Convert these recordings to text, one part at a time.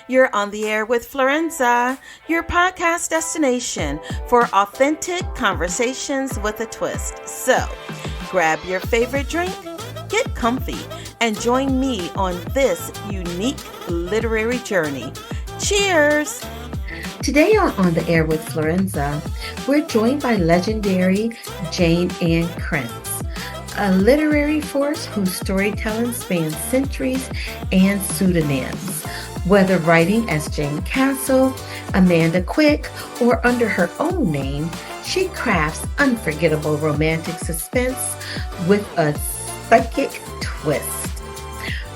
You're on the air with Florenza, your podcast destination for authentic conversations with a twist. So, grab your favorite drink, get comfy, and join me on this unique literary journey. Cheers! Today on the air with Florenza, we're joined by legendary Jayne Ann Krentz, a literary force whose storytelling spans centuries and pseudonyms. Whether writing as Jane Castle, Amanda Quick, or under her own name, she crafts unforgettable romantic suspense with a psychic twist.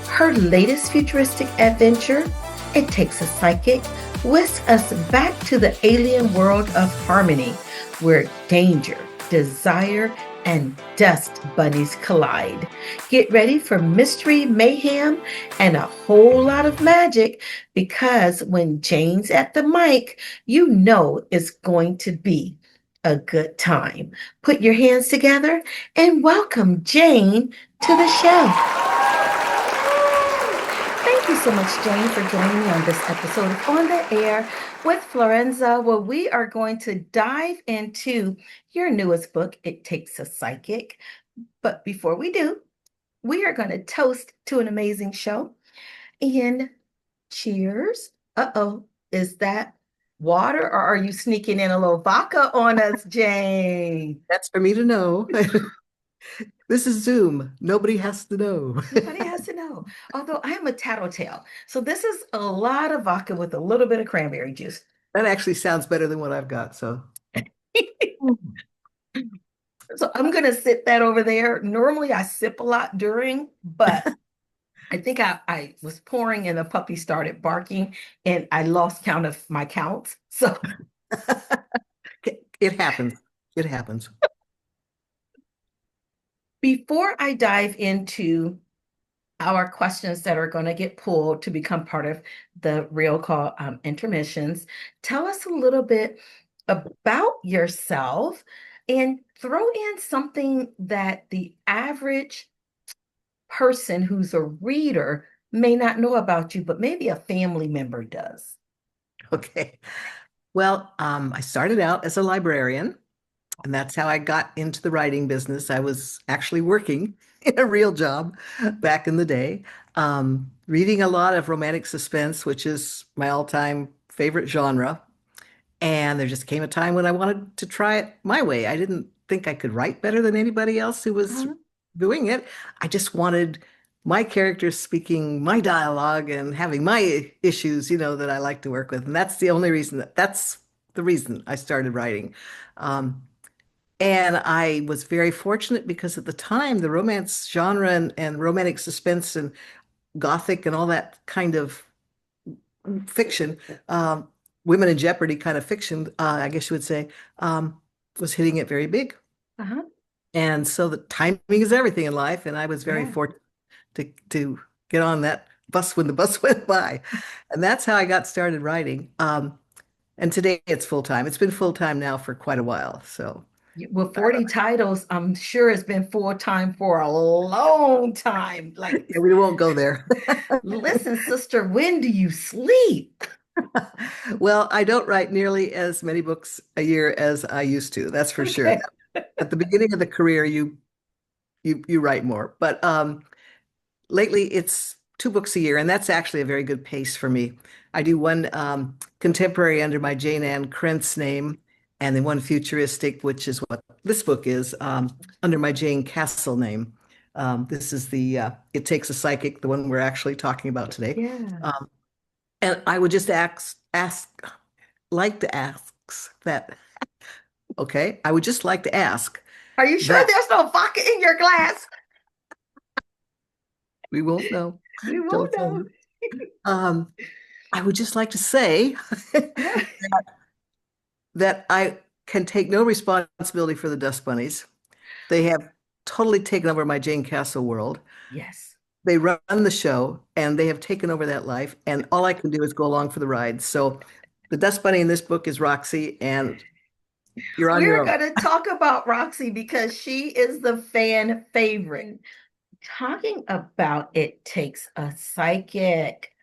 Her latest futuristic adventure, It Takes a Psychic, whisks us back to the alien world of Harmony, where danger, desire, and dust bunnies collide. Get ready for mystery, mayhem, and a whole lot of magic, because when Jayne's at the mic, you know it's going to be a good time. Put your hands together and welcome Jayne to the show. Thank you so much, Jayne, for joining me on this episode of On the Air with Florenza, where we are going to dive into your newest book, It Takes a Psychic. But before we do, we are going to toast to an amazing show. And cheers. Uh-oh, is that water, or are you sneaking in a little vodka on us, Jayne? That's for me to know. This is Zoom. Nobody has to know. Nobody has to know. Although I am a tattletale. So this is a lot of vodka with a little bit of cranberry juice. That actually sounds better than what I've got. So So I'm going to sit that over there. Normally I sip a lot during, but I think I was pouring and the puppy started barking and I lost count of my counts. So it happens. It happens. before I dive into our questions that are going to get pulled to become part of the real call intermissions, tell us a little bit about yourself and throw in something that the average person who's a reader may not know about you, but maybe a family member does. Okay. Well, I started out as a librarian, and that's how I got into the writing business. I was actually working in a real job back in the day, reading a lot of romantic suspense, which is my all-time favorite genre. And there just came a time when I wanted to try it my way. I didn't think I could write better than anybody else who was Uh-huh. doing it. I just wanted my characters speaking my dialogue and having my issues, that I like to work with. And that's the only reason that's the reason I started writing. Um, and I was very fortunate because at the time, the romance genre and romantic suspense and gothic and all that kind of fiction, women in jeopardy kind of fiction, I guess you would say, was hitting it very big. Uh-huh. And so the timing is everything in life. And I was very Yeah. fortunate to get on that bus when the bus went by. And that's how I got started writing. And today it's full time. It's been full time now for quite a while. So With 40 titles, I'm sure it's been full time for a long time. Like, yeah, we won't go there. listen, sister, when do you sleep? Well, I don't write nearly as many books a year as I used to. That's for sure. Okay. At the beginning of the career, you write more, but lately it's two books a year, and that's actually a very good pace for me. I do one contemporary under my Jayne Ann Krentz name, and then one futuristic, which is what this book is, under my Jane Castle name. This is the It Takes a Psychic, the one we're actually talking about today. Yeah. Um, and I would just like to ask that, okay, I would just like to ask Are you sure that there's no vodka in your glass? we won't know We till won't it's know. over. Um, I would just like to say Yeah. that I can take no responsibility for the dust bunnies. They have totally taken over my Jane Castle world. Yes. They run the show and they have taken over that life. And all I can do is go along for the ride. So the dust bunny in this book is Roxy, and you're on your We're own. going to talk about Roxy because she is the fan favorite. Talking about It Takes a Psychic.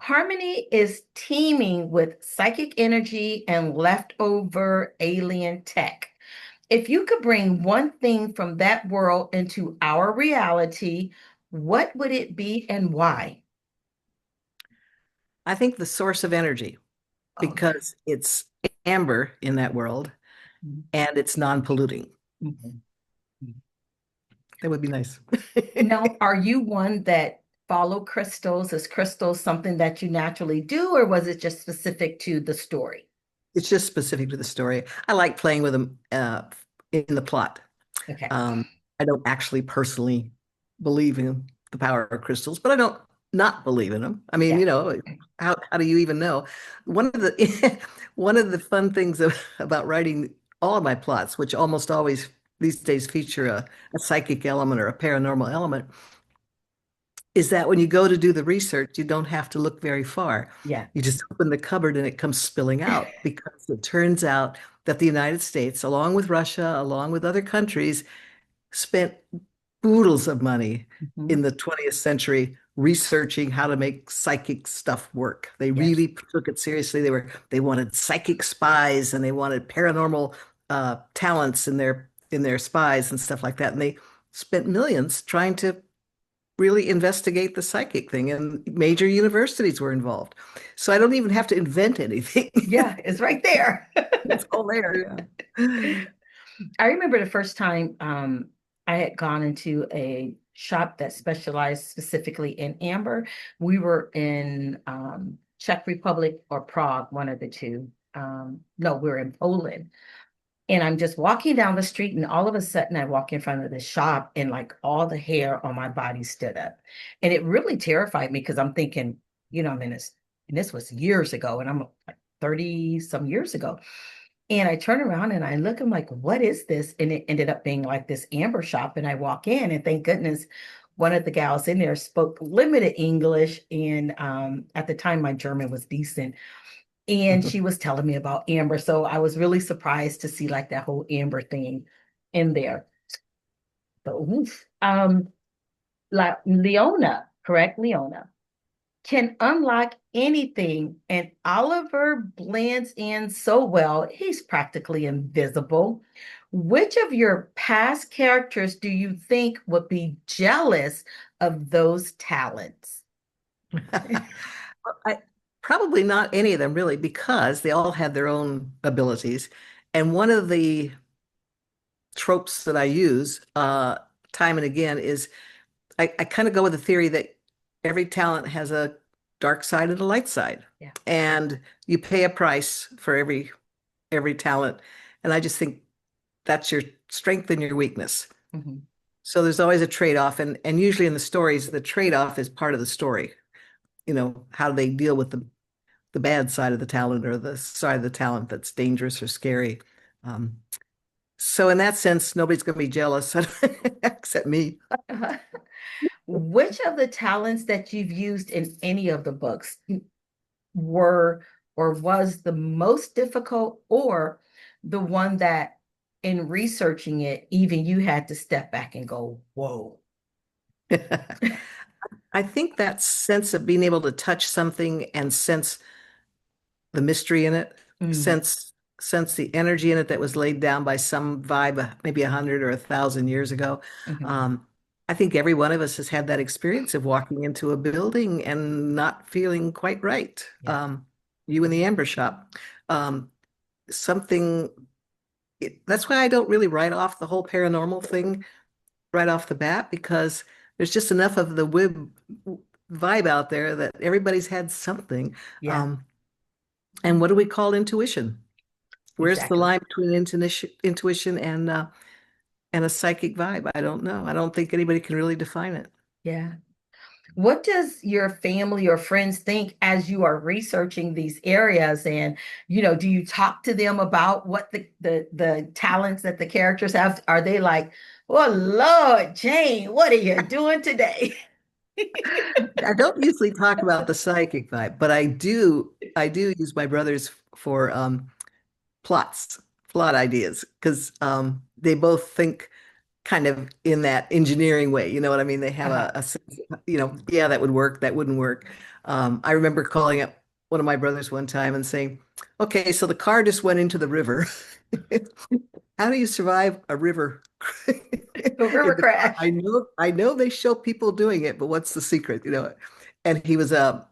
Harmony is teaming with psychic energy and leftover alien tech. If you could bring one thing from that world into our reality, what would it be and why? I think the source of energy, Oh, yeah. because it's amber in that world Mhm. and it's non-polluting. Mhm. That would be nice. Now, are you one that follow crystals? Is crystals something that you naturally do, or was it just specific to the story? It's just specific to the story. I like playing with them in the plot. Okay. Um, I don't actually personally believe in the power of crystals, but I don't not believe in them. I mean, Yeah. how do you even know? One of the one of the fun things about writing all of my plots, which almost always these days feature a psychic element or a paranormal element, is that when you go to do the research, you don't have to look very far. Yeah. You just open the cupboard and it comes spilling out because it turns out that the United States, along with Russia, along with other countries, spent oodles of money Mhm. in the 20th century researching how to make psychic stuff work. They Yes. really took it seriously. They wanted psychic spies and they wanted paranormal talents in their spies and stuff like that. And they spent millions trying to really investigate the psychic thing, and major universities were involved. So I don't even have to invent anything. Yeah, it's right there. It's all there. Yeah. I remember the first time I had gone into a shop that specialized specifically in amber. We were in Czech Republic or Prague, one of the two. No, we were in Poland. And I'm just walking down the street, and all of a sudden, I walk in front of the shop, and like all the hair on my body stood up. And it really terrified me because I'm thinking, I'm in this, and this was years ago, and I'm like 30 some years ago. And I turn around and I look, I'm like, what is this? And it ended up being like this amber shop. And I walk in, and thank goodness one of the gals in there spoke limited English. And at the time, my German was decent. And she was telling me about amber. So I was really surprised to see like that whole amber thing in there. But oof. Like Leona, correct? Leona can unlock anything, and Oliver blends in so well, he's practically invisible. Which of your past characters do you think would be jealous of those talents? I probably not any of them really, because they all had their own abilities. And one of the tropes that I use time and again is I kind of go with the theory that every talent has a dark side and a light side. Yeah. And you pay a price for every talent. And I just think that's your strength and your weakness. Mhm. So there's always a trade-off. And usually in the stories, the trade-off is part of the story. How do they deal with the bad side of the talent or the side of the talent that's dangerous or scary. Um, so in that sense, nobody's going to be jealous except me. Which of the talents that you've used in any of the books were or was the most difficult, or the one that in researching it, even you had to step back and go, whoa. I think that sense of being able to touch something and sense the mystery in it, Mm, sense the energy in it that was laid down by some vibe, maybe 100 or 1,000 years ago. mhm. Um, I think every one of us has had that experience of walking into a building and not feeling quite right. Yeah, You in the amber shop. Um, something that's why I don't really write off the whole paranormal thing right off the bat, because there's just enough of the vibe out there that everybody's had something. yeah, Um, and what do we call intuition? Where's the exactly. line between intuition and a psychic vibe? I don't know. I don't think anybody can really define it. Yeah. What does your family or friends think as you are researching these areas? And, do you talk to them about what the talents that the characters have? Are they like, oh Lord, Jayne, what are you doing today? I don't usually talk about the psychic vibe, but I do use my brothers for plots, plot ideas, because they both think kind of in that engineering way. You know what I mean? They have Uh-huh. a sense, yeah, that would work, that wouldn't work. I remember calling up one of my brothers one time and saying, okay, so the car just went into the river. How do you survive a river A river in the car? crash. I know they show people doing it, but what's the secret, And he was a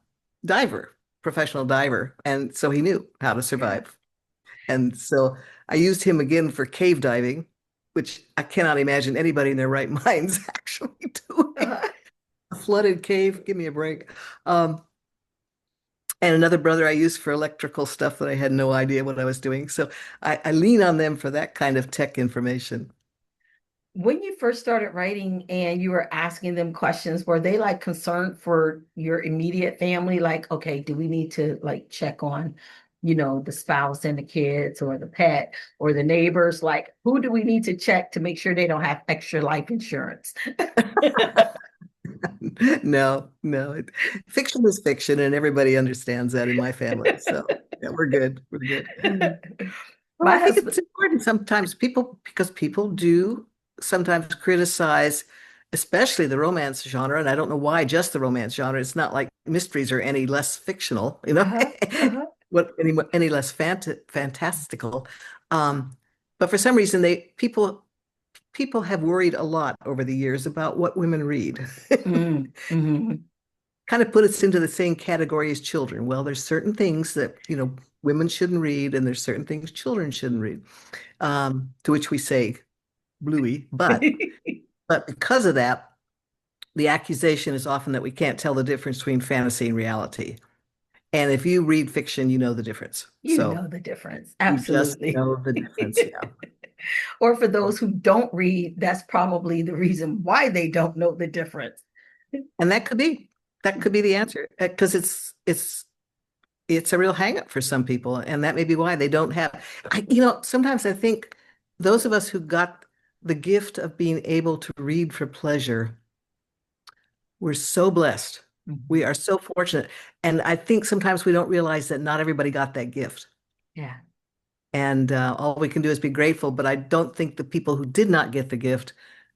diver, professional diver, and so he knew how to Yeah. survive. And so I used him again for cave diving, which I cannot imagine anybody in their right minds actually doing. Uh-huh. A flooded cave, give me a break. Um, and another brother I used for electrical stuff that I had no idea what I was doing. So I lean on them for that kind of tech information. When you first started writing and you were asking them questions, were they like concerned for your immediate family? Like, okay, do we need to like check on, the spouse and the kids or the pet or the neighbors? Like, who do we need to check to make sure they don't have extra life insurance? No, no. Fiction is fiction, and everybody understands that in my family. So yeah, we're good. We're good. Well, My I think husband, it's important sometimes because people do sometimes criticize, especially the romance genre, and I don't know why just the romance genre. It's not like mysteries are any less fictional, uh-huh, uh-huh. what any less fantastical. Um, but for some reason, they people have worried a lot over the years about what women read. Mm, mhm. Kind of put us into the same category as children. Well, there's certain things that, women shouldn't read, and there's certain things children shouldn't read. To which we say, Bluey. But because of that, the accusation is often that we can't tell the difference between fantasy and reality. And if you read fiction, you know the difference. You So know the difference. you just Absolutely. know the difference. Yeah. Or for those who don't read, that's probably the reason why they don't know the difference. And that could be the answer because it's a real hang up for some people. And that may be why they don't have, sometimes I think those of us who got the gift of being able to read for pleasure, we're so blessed. Mhm. We are so fortunate. And I think sometimes we don't realize that not everybody got that gift. Yeah. And all we can do is be grateful. But I don't think the people who did not get the gift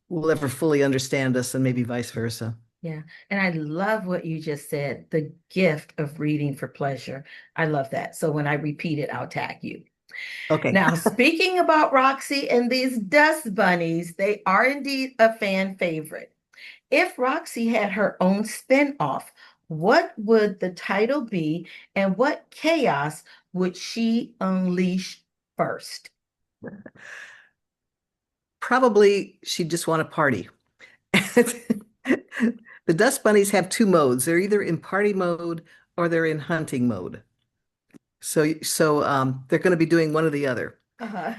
will ever fully understand us, and maybe vice versa. Yeah. And I love what you just said, the gift of reading for pleasure. I love that. So when I repeat it, I'll tag you. Okay. Now, speaking about Roxy and these dust bunnies, they are indeed a fan favorite. If Roxy had her own spin-off, what would the title be and what chaos would she unleash first? Probably she'd just want to party. The dust bunnies have two modes. They're either in party mode or they're in hunting mode. So they're going to be doing one or the other. Uh-huh.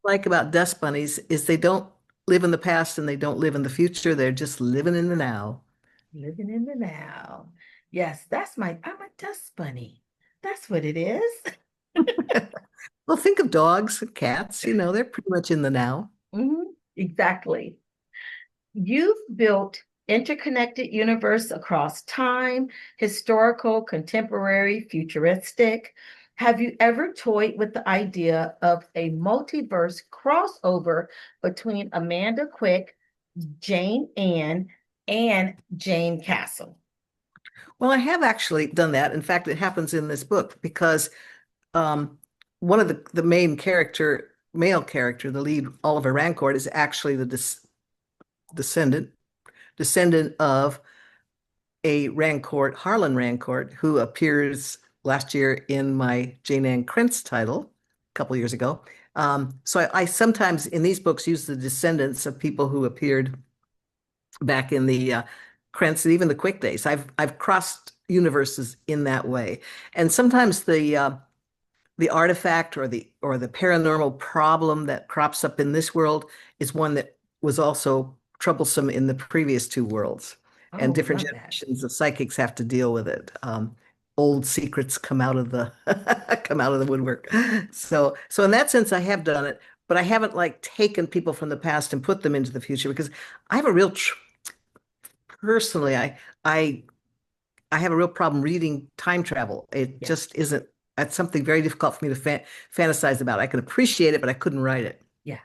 Like about dust bunnies is they don't live in the past and they don't live in the future. They're just living in the now. Living in the now. Yes, I'm a dust bunny. That's what it is. Well, think of dogs and cats, they're pretty much in the now. Mhm, exactly. You've built interconnected universe across time, historical, contemporary, futuristic. Have you ever toyed with the idea of a multiverse crossover between Amanda Quick, Jayne Ann, and Jane Castle? Well, I have actually done that. In fact, it happens in this book because um, one of the main male character, the lead, Oliver Rancourt, is actually the descendant descendant of a Rancourt, Harlan Rancourt, who appears last year in my Jayne Ann Krentz title a couple years ago. So I sometimes in these books use the descendants of people who appeared back in the Krentz and even the Quick days. I've crossed universes in that way, and sometimes the artifact or the paranormal problem that crops up in this world is one that was also troublesome in the previous two worlds, and Oh, different love that. generations of psychics have to deal with it. Old secrets come out of the come out of the woodwork. So in that sense, I have done it, but I haven't like taken people from the past and put them into the future because I have a real tr personally, I I have a real problem reading time travel. It Yeah, just isn't, that's something very difficult for me to fantasize about. I can appreciate it, but I couldn't write it. yeah,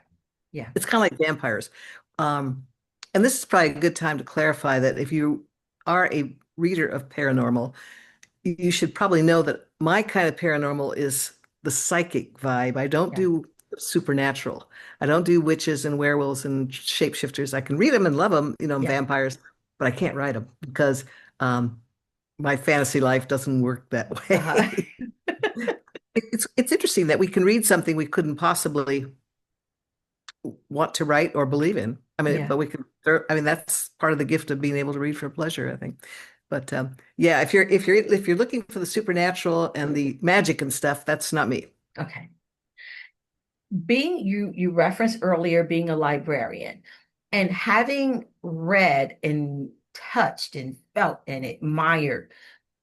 yeah. It's kind of like vampires. Um, and this is probably a good time to clarify that if you are a reader of paranormal, you should probably know that my kind of paranormal is the psychic vibe. I don't Yeah. do supernatural. I don't do witches and werewolves and shapeshifters. I can read them and love them, Yeah. vampires, but I can't write them because um, my fantasy life doesn't work that Uh-huh. way. It's interesting that we can read something we couldn't possibly want to write or believe in. I mean, Yeah. but we can. I mean, that's part of the gift of being able to read for pleasure, I think. But yeah, if you're looking for the supernatural and the magic and stuff, that's not me. Okay. Being you referenced earlier being a librarian and having read and touched and felt and admired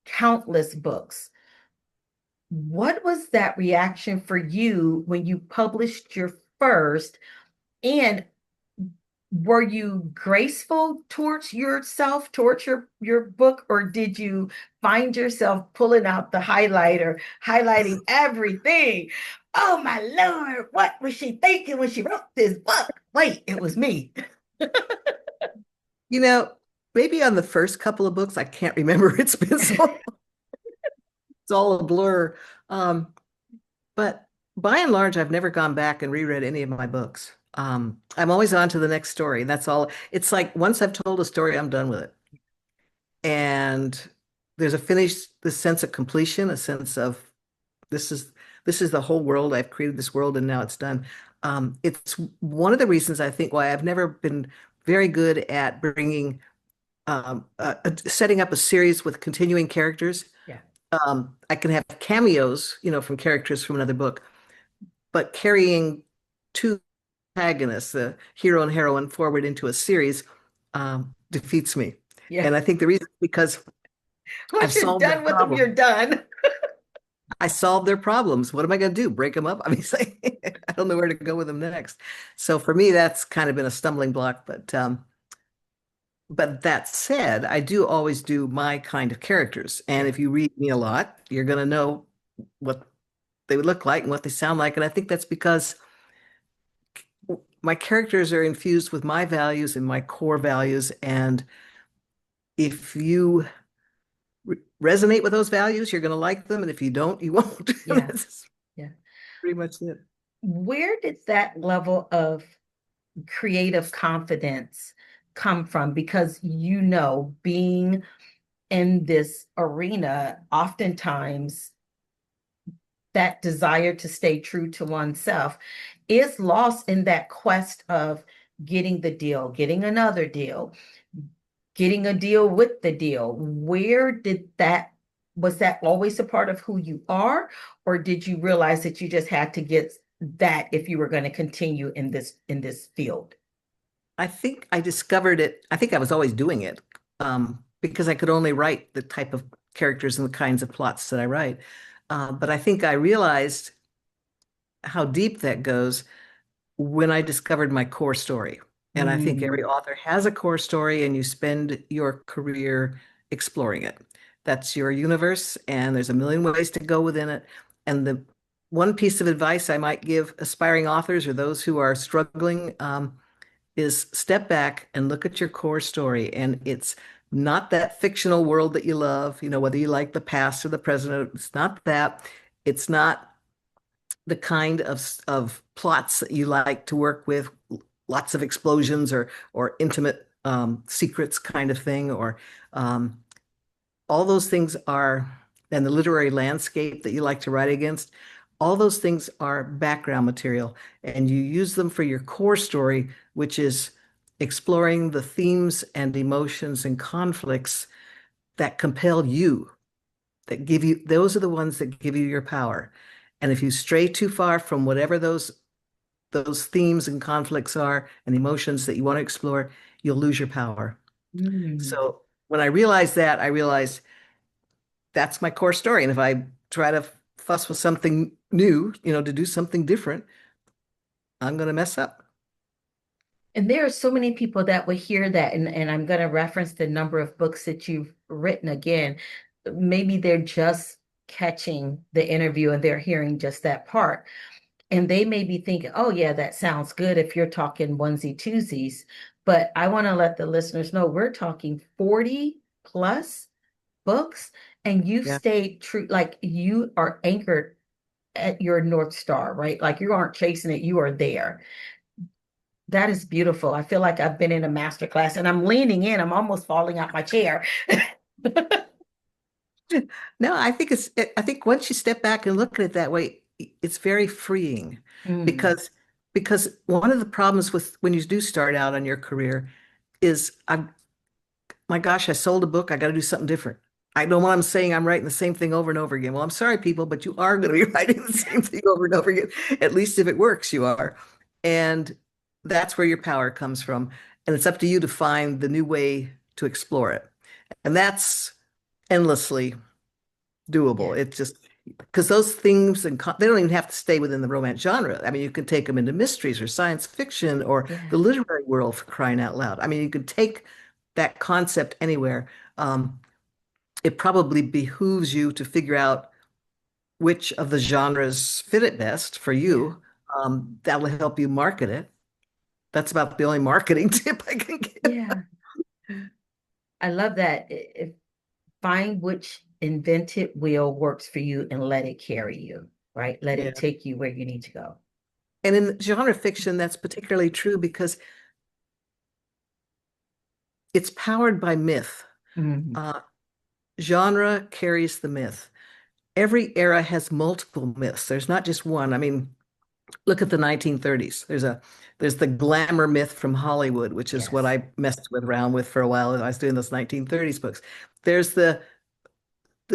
countless books. What was that reaction for you when you published your first? And were you graceful towards yourself, towards your book, or did you find yourself pulling out the highlighter, highlighting everything? Oh my Lord, what was she thinking when she wrote this book? Wait, it was me. You know, maybe on the first couple of books, I can't remember. It's been so long. It's all a blur. But by and large, I've never gone back and reread any of my books. I'm always on to the next story. That's all. It's like once I've told a story, I'm done with it. And there's a this sense of completion, a sense of this is this is the whole world. I've created this world and now it's done. It's one of the reasons I think why I've never been very good at bringing setting up a series with continuing characters. Yeah. I can have cameos, from characters from another book, but carrying two protagonists, the hero and heroine, forward into a series defeats me. Yeah. And I think the reason is because I've Once you're solved their done with them, you're problem. done. I solved their problems. What am I going to do? Break them up? I mean, I don't know where to go with them next. So for me, that's kind of been a stumbling block. But that said, I do always do my kind of characters. And Yeah. if you read me a lot, you're going to know what they would look like and what they sound like. And I think that's because my characters are infused with my values and my core values. And if you resonate with those values, you're going to like them. And if you don't, you won't. Yeah. That's Yeah. pretty much it. Where did that level of creative confidence come from? Because being in this arena, oftentimes that desire to stay true to oneself is lost in that quest of getting the deal, getting another deal, getting a deal with the deal. Where did that, was that always a part of who you are? Or did you realize that you just had to get that if you were going to continue in this field? I think I discovered it. I think I was always doing it because I could only write the type of characters and the kinds of plots that I write. But I think I realized how deep that goes when I discovered my core story. And I think Mm, every author has a core story, and you spend your career exploring it. That's your universe, and there's a million ways to go within it. And the one piece of advice I might give aspiring authors or those who are struggling is step back and look at your core story. And it's not that fictional world that you love, whether you like the past or the present. It's not that. It's not the kind of plots that you like to work with, lots of explosions or intimate secrets kind of thing, or um, all those things are, and the literary landscape that you like to write against, all those things are background material, and you use them for your core story, which is exploring the themes and emotions and conflicts that compel you, that give you, those are the ones that give you your power. And if you stray too far from whatever those themes and conflicts are and emotions that you want to explore, you'll lose your power. mm. So when I realized that, I realized that's my core story. And if I try to fuss with something new, to do something different, I'm going to mess up. And there are so many people that would hear that, and I'm going to reference the number of books that you've written again. Maybe they're just catching the interview and they're hearing just that part. And they may be thinking, oh, yeah, that sounds good if you're talking onesie twosies. But I want to let the listeners know we're talking 40 plus books, and you've Yeah. stayed true, like you are anchored at your North Star, right? Like you aren't chasing it, you are there. That is beautiful. I feel like I've been in a master class and I'm leaning in, I'm almost falling out my chair. No, I think once you step back and look at it that way, it's very freeing Mm, because one of the problems with when you do start out on your career is my gosh, I sold a book, I got to do something different. I know what I'm saying, I'm writing the same thing over and over again. Well, I'm sorry, people, but you are going to be writing the same thing over and over again. At least if it works, you are. And that's where your power comes from. And it's up to you to find the new way to explore it. And that's endlessly doable. yeah, It's just because those things they don't even have to stay within the romance genre. I mean, you can take them into mysteries or science fiction or the yeah, literary world for crying out loud. I mean, you could take that concept anywhere. It probably behooves you to figure out which of the genres fit it best for yeah, you. That will help you market it. That's about the only marketing tip I can give. yeah. I love that. Find which invented wheel works for you and let it carry you, right? Let it Yeah. take you where you need to go. And in genre fiction, that's particularly true because it's powered by myth. Mhm. Uh, Genre carries the myth. Every era has multiple myths. There's not just one. I mean, look at the 1930s. There's the glamour myth from Hollywood, which is what Yes. I messed with around with for a while. I was doing those 1930s books. There's the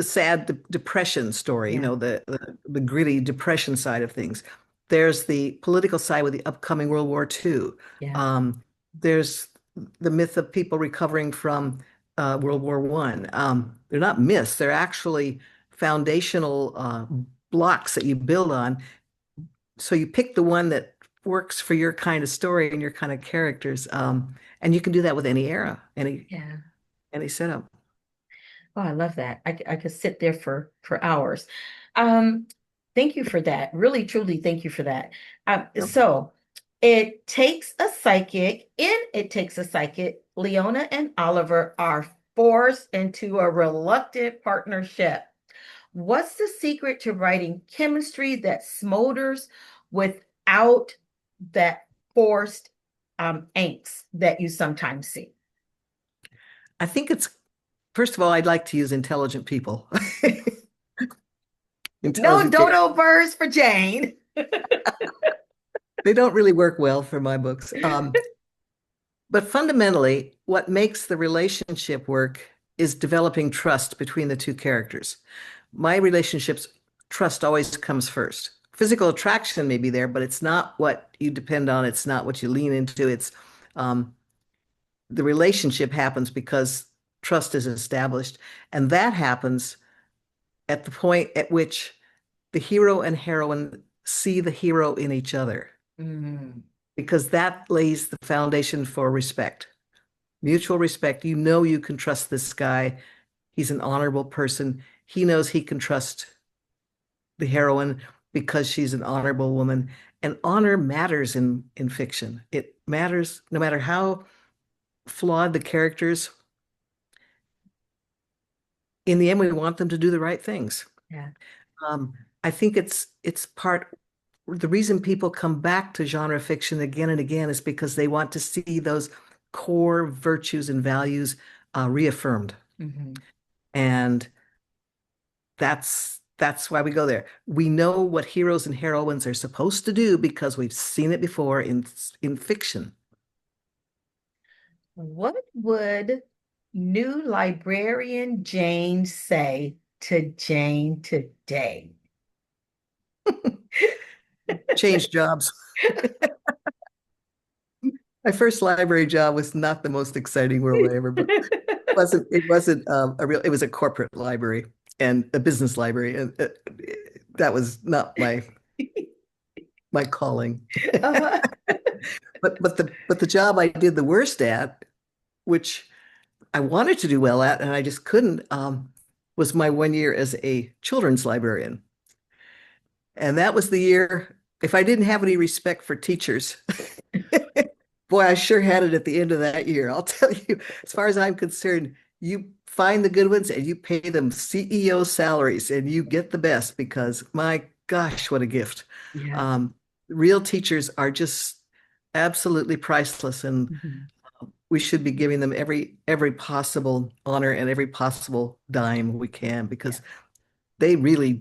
sad depression story, Yeah. the gritty depression side of things. There's the political side with the upcoming World War II. Yeah. There's the myth of people recovering from World War I. They're not myths, they're actually foundational blocks that you build on. So you pick the one that works for your kind of story and your kind of characters. And you can do that with any era, Yeah. any setup. Oh, I love that. I could sit there for hours. Um, Thank you for that. Really, truly, thank you for that. Yep. So it takes a psychic, Leona and Oliver are forced into a reluctant partnership. What's the secret to writing chemistry that smolders without that forced angst that you sometimes see? I think it's First of all, I'd like to use intelligent people. No Intelligent dodo characters. birds for Jayne. They don't really work well for my books. But fundamentally, what makes the relationship work is developing trust between the two characters. My relationships, trust always comes first. Physical attraction may be there, but it's not what you depend on. It's not what you lean into. It's um, the relationship happens because trust is established. And that happens at the point at which the hero and heroine see the hero in each other, Mm, because that lays the foundation for respect, mutual respect. You know, you can trust this guy. He's an honorable person. He knows he can trust the heroine because she's an honorable woman. And honor matters in fiction. It matters no matter how flawed the characters. In the end, we want them to do the right things. yeah. Um, I think it's part the reason people come back to genre fiction again and again is because they want to see those core virtues and values reaffirmed. Mhm. And that's why we go there. We know what heroes and heroines are supposed to do because we've seen it before in fiction. What would new librarian Jayne say to Jayne today? Change jobs. My first library job was not the most exciting world I ever, but it wasn't it was a corporate library and a business library, and that was not my calling. Uh-huh. But the job I did the worst at, which I wanted to do well at, and I just couldn't, was my 1 year as a children's librarian. And that was the year. if I didn't have any respect for teachers, boy, I sure had it at the end of that year. I'll tell you, as far as I'm concerned, you find the good ones and you pay them CEO salaries and you get the best because my gosh, what a gift. Yeah. Um, Real teachers are just absolutely priceless, and Mhm. we should be giving them every possible honor and every possible dime we can Yeah. because they really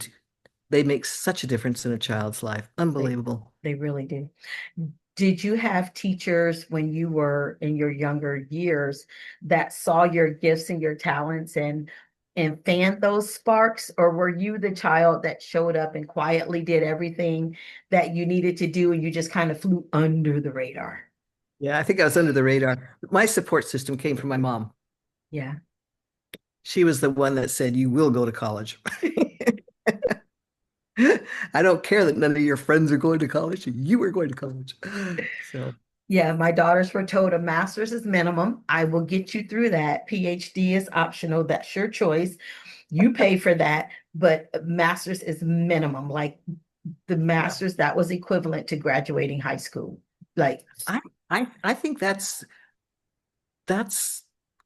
they make such a difference in a child's life. They Unbelievable. they really do. Did you have teachers when you were in your younger years that saw your gifts and your talents and fanned those sparks, or were you the child that showed up and quietly did everything that you needed to do and you just kind of flew under the radar? Yeah, I think I was under the radar. My support system came from my mom. Yeah. She was the one that said, "You will go to college." I don't care that none of your friends are going to college. You are going to college. So, Yeah, my daughters were told a master's is minimum. I will get you through that. PhD is optional. That's your choice. You pay for that, but master's is minimum. Like the yeah, master's, that was equivalent to graduating high school. Like, I I think that's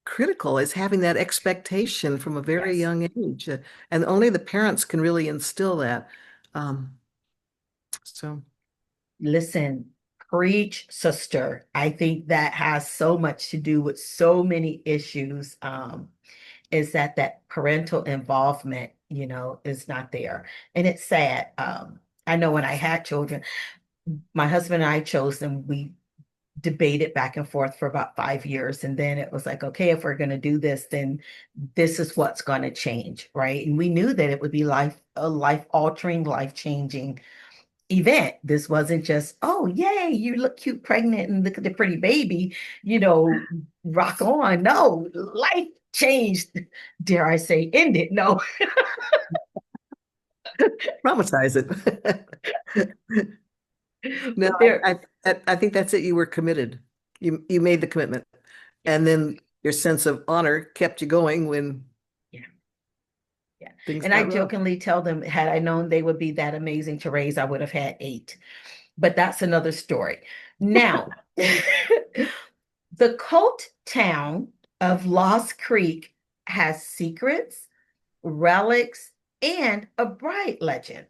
critical is having that expectation from a very yes, young age. And only the parents can really instill that. Um, so listen, preach, sister. I think that has so much to do with so many issues. Is that parental involvement, is not there. And it's sad. I know when I had children, my husband and I chose them. We debated back and forth for about 5 years. And then it was like, okay, if we're going to do this, then this is what's going to change. Right. And we knew that it would be a life altering, life changing event. This wasn't just, oh, yay, you look cute, pregnant, and look at the pretty baby, rock on. No, life changed. Dare I say, ended. No. traumatize it. No, But there, I think that's it. You were committed. You made the commitment, yeah, and then your sense of honor kept you going when yeah. Yeah. things And I got rough. jokingly tell them, had I known they would be that amazing to raise, I would have had 8. But that's another story. Now, the cult town of Lost Creek has secrets, relics, and a bright legend.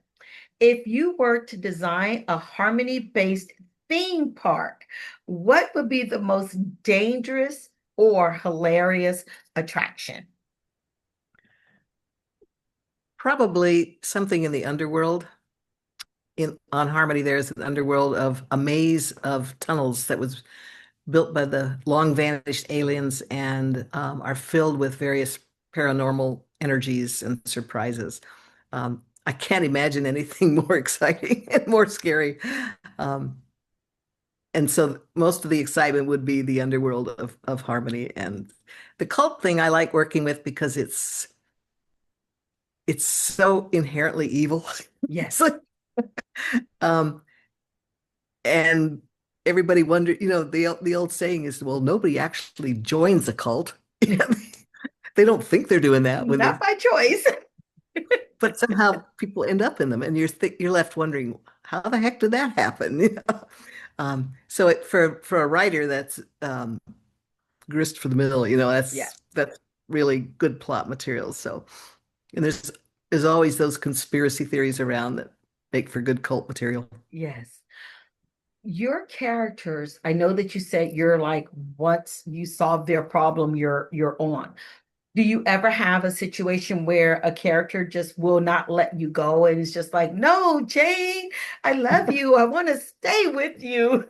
If you were to design a harmony-based theme park, what would be the most dangerous or hilarious attraction? Probably something in the underworld. In on Harmony, there's an underworld of a maze of tunnels that was built by the long vanished aliens and are filled with various paranormal energies and surprises. I can't imagine anything more exciting and more scary. Um, and so most of the excitement would be the underworld of Harmony. And the cult thing I like working with because it's so inherently evil. It's Yes. like, um, and everybody wonder, the old saying is, well, nobody actually joins a cult. They don't think they're doing that when Not they, by choice. but somehow people end up in them, and you're left wondering, how the heck did that happen? So for a writer, that's grist for the middle. Yeah. That's really good plot material. So, and there's always those conspiracy theories around that make for good cult material. Yes. Your characters, I know that you said you're like, once you solve their problem, you're on. Do you ever have a situation where a character just will not let you go and it's just like, no, Jayne, I love you. I want to stay with you.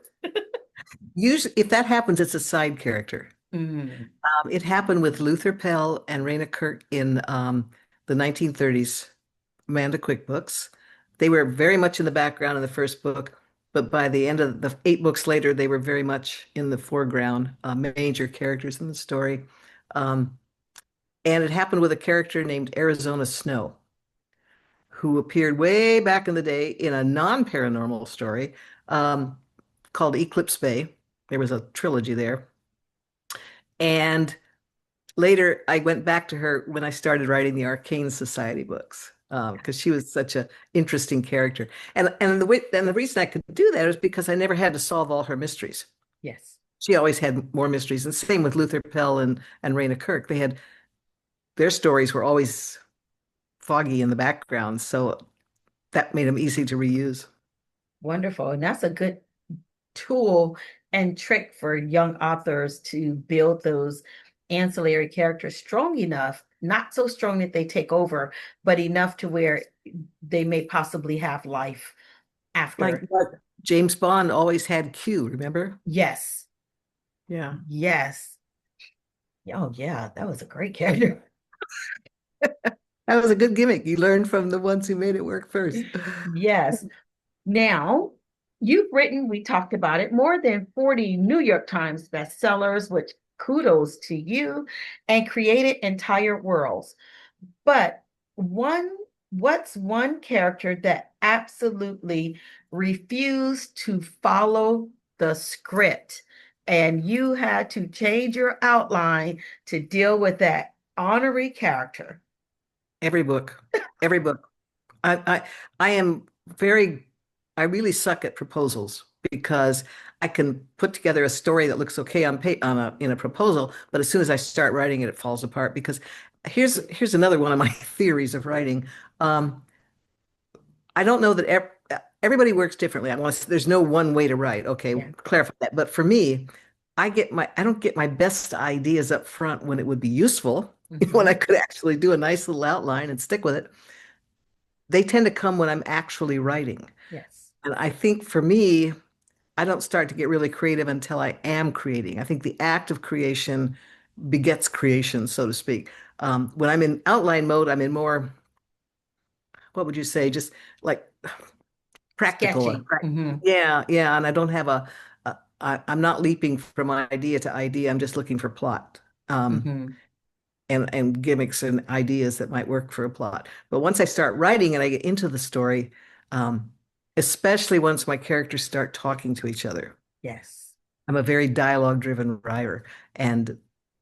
Usually, if that happens, it's a side character. Mm, It happened with Luther Pell and Raina Kirk in the 1930s Amanda Quick books. They were very much in the background in the first book, but by the end of the 8 books later, they were very much in the foreground, major characters in the story. Um, and it happened with a character named Arizona Snow, who appeared way back in the day in a non-paranormal story um, called Eclipse Bay. There was a trilogy there. And later, I went back to her when I started writing the Arcane Society books. because she was such a interesting character. And the reason I could do that is because I never had to solve all her mysteries. Yes. She always had more mysteries, and same with Luther Pell and Raina Kirk. They had their stories were always foggy in the background, so that made them easy to reuse. Wonderful. And that's a good tool and trick for young authors to build those ancillary characters strong enough, not so strong that they take over, but enough to where they may possibly have life Like after. what James Bond always had Q, remember? Yes. Yeah. Yes. Oh, yeah. That was a great character. That was a good gimmick. You learned from the ones who made it work first. Yes. Now, you've written, we talked about it, more than 40 New York Times bestsellers, which kudos to you, and created entire worlds. But one, what's one character that absolutely refused to follow the script and you had to change your outline to deal with that honorary character? Every book, every book. I I am very I really suck at proposals because I can put together a story that looks okay on pa on a in a proposal, but as soon as I start writing it, it falls apart because here's another one of my theories of writing. Um, I don't know that everybody works differently. There's no one way to write. Okay, Yeah. clarify that. But for me, I don't get my best ideas up front when it would be useful, when I Mhm. could actually do a nice little outline and stick with it. They tend to come when I'm actually writing. Yes. And I think for me, I don't start to get really creative until I am creating. I think the act of creation begets creation, so to speak. When I'm in outline mode, I'm in more, what would you say, just like practical. Sketching. Hmm. Yeah, yeah. And I don't have I'm not leaping from idea to idea. I'm just looking for plot. Hmm. And gimmicks and ideas that might work for a plot. But once I start writing and I get into the story, um, especially once my characters start talking to each other, Yes. I'm a very dialogue-driven writer, and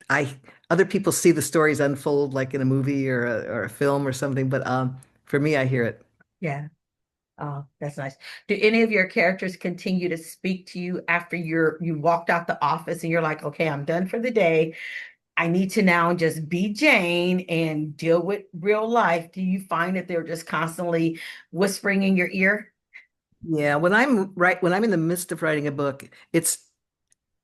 I other people see the stories unfold like in a movie or a film or something, but for me, I hear it. Yeah. Oh, that's nice. Do any of your characters continue to speak to you after you walked out the office and you're like, okay, I'm done for the day. I need to now just be Jayne and deal with real life. Do you find that they're just constantly whispering in your ear? Yeah, when I'm in the midst of writing a book, it's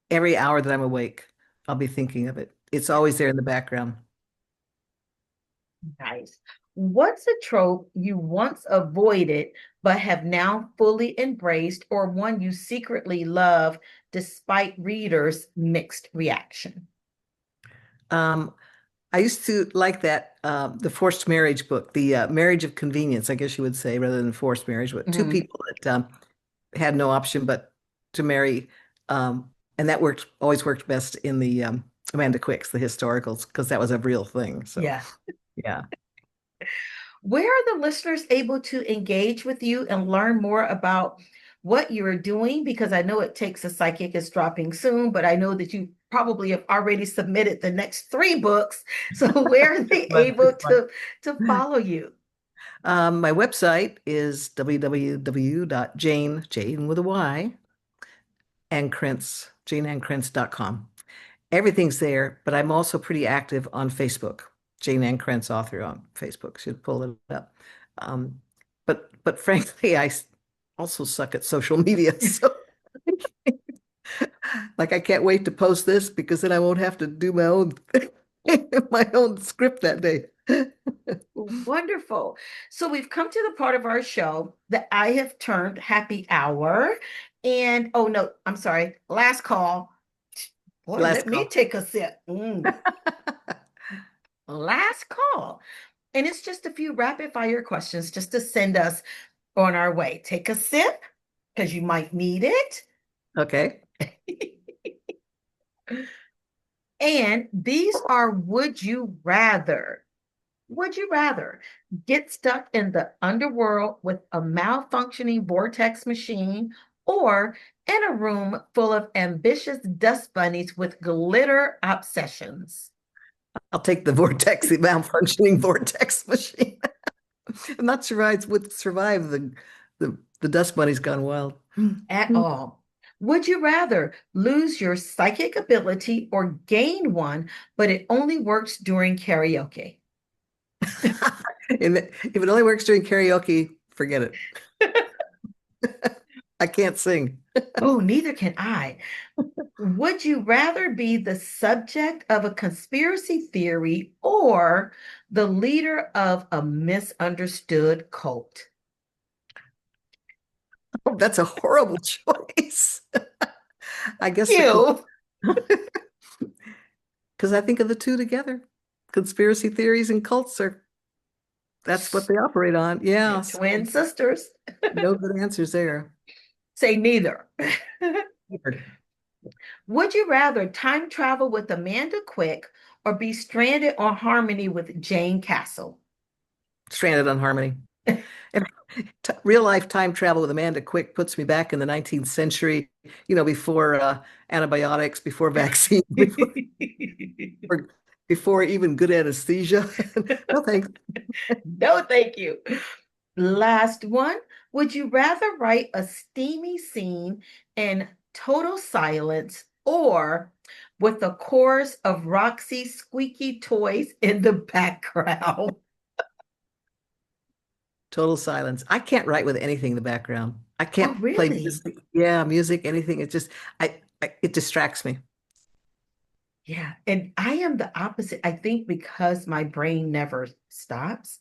every hour that I'm awake, I'll be thinking of it. It's always there in the background. Nice. What's a trope you once avoided but have now fully embraced, or one you secretly love despite readers' mixed reaction? Um, I used to like that the forced marriage book, the marriage of convenience, I guess you would say, rather than forced marriage, but two Hmm. people that had no option but to marry, and that worked always worked best in the Amanda Quicks, the historicals, because that was a real thing. So Yeah. yeah, Where are the listeners able to engage with you and learn more about what you're doing? Because I know it takes a psychic is dropping soon, but I know that you probably have already submitted the next three books. So where are they Fun, able fun. to follow you? My website is www.jane, Jane with a Y, and Krentz, janeannkrentz.com. Everything's there, but I'm also pretty active on Facebook. Jayne Ann Krentz, author on Facebook. Should pull it up. Um, but frankly, also suck at social media. So like I can't wait to post this because then I won't have to do my own my own script that day. Wonderful. So we've come to the part of our show that I have termed happy hour. And oh no, I'm sorry, last call. Boy, Last let me call. take a sip. Last call. And it's just a few rapid fire questions just to send us on our way. Take a sip because you might need it. Okay. And these are would you rather? Would you rather get stuck in the underworld with a malfunctioning vortex machine or in a room full of ambitious dust bunnies with glitter obsessions? I'll take the vortex, the malfunctioning vortex machine. I'm not sure I would survive the dust bunnies gone wild. At all. Would you rather lose your psychic ability or gain one, but it only works during karaoke? If it only works during karaoke, forget it. I can't sing. Oh, neither can I. Would you rather be the subject of a conspiracy theory or the leader of a misunderstood cult? Oh, that's a horrible choice. I guess You. because I think of the two together. Conspiracy theories and cults that's what they operate on. Yeah, so Twin sisters. no good answers there. Say neither. Weird. Would you rather time travel with Amanda Quick or be stranded on Harmony with Jane Castle? Stranded on Harmony. And real life time travel with Amanda Quick puts me back in the 19th century, before antibiotics, before vaccines, before even good anesthesia. No thanks. No, thank you. Last one. Would you rather write a steamy scene in total silence or with a chorus of Roxy squeaky toys in the background? Total silence. I can't write with anything in the background. I Oh, can't play really? music. Yeah, music, anything. It just, it distracts me. Yeah. And I am the opposite. I think because my brain never stops,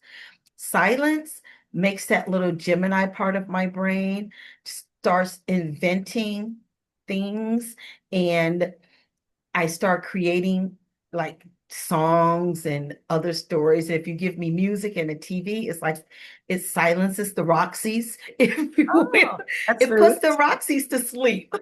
silence makes that little Gemini part of my brain starts inventing things, and I start creating like songs and other stories. And if you give me music and a TV, it's like it silences the Roxys, if you will. Oh, that's It very puts the Roxys to sleep.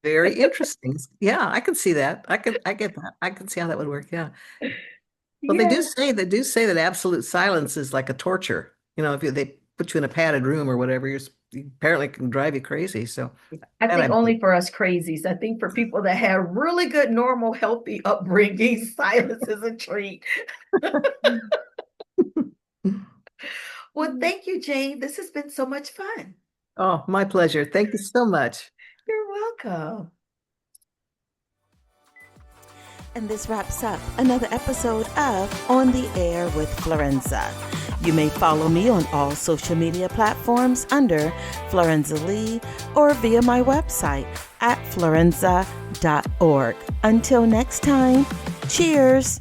very interesting. Yeah, I can see that. I get that. I can see how that would work. Yeah. Well, they do Yeah. say that absolute silence is like a torture. If they put you in a padded room or whatever, you apparently can drive you crazy. So I that I think only believe. for us crazies. I think for people that have really good, normal, healthy upbringing, silence is a treat. Well, thank you, Jane. This has been so much fun. Oh, my pleasure. Thank you so much. You're welcome. And this wraps up another episode of On the Air with Florenza. You may follow me on all social media platforms under Florenza Lee or via my website at florenza.org. Until next time, cheers.